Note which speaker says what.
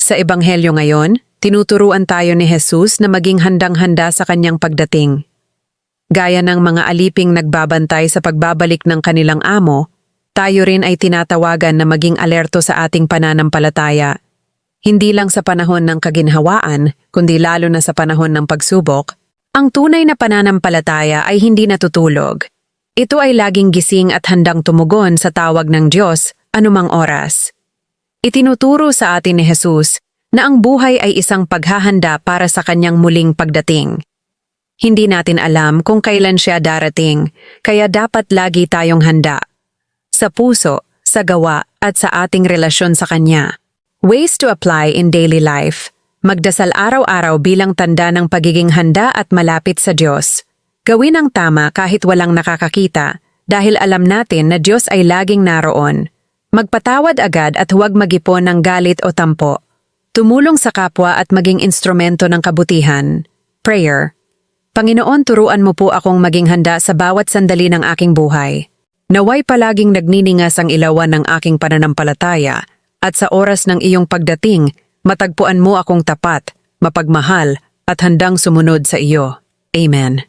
Speaker 1: Sa Ebanghelyo ngayon, tinuturuan tayo ni Jesus na maging handang-handa sa kanyang pagdating. Gaya ng mga aliping nagbabantay sa pagbabalik ng kanilang amo, tayo rin ay tinatawagan na maging alerto sa ating pananampalataya. Hindi lang sa panahon ng kaginhawaan, kundi lalo na sa panahon ng pagsubok, ang tunay na pananampalataya ay hindi natutulog. Ito ay laging gising at handang tumugon sa tawag ng Diyos anumang oras. Itinuturo sa atin ni Jesus na ang buhay ay isang paghahanda para sa kanyang muling pagdating. Hindi natin alam kung kailan siya darating, kaya dapat lagi tayong handa. Sa puso, sa gawa, at sa ating relasyon sa Kanya. Ways to apply in daily life. Magdasal araw-araw bilang tanda ng pagiging handa at malapit sa Diyos. Gawin ang tama kahit walang nakakakita, dahil alam natin na Diyos ay laging naroon. Magpatawad agad at huwag mag-ipon ng galit o tampo. Tumulong sa kapwa at maging instrumento ng kabutihan. Prayer. Panginoon, turuan mo po akong maging handa sa bawat sandali ng aking buhay. Naway palaging nagniningas ang ilawan ng aking pananampalataya at sa oras ng iyong pagdating, matagpuan mo akong tapat, mapagmahal at handang sumunod sa iyo. Amen.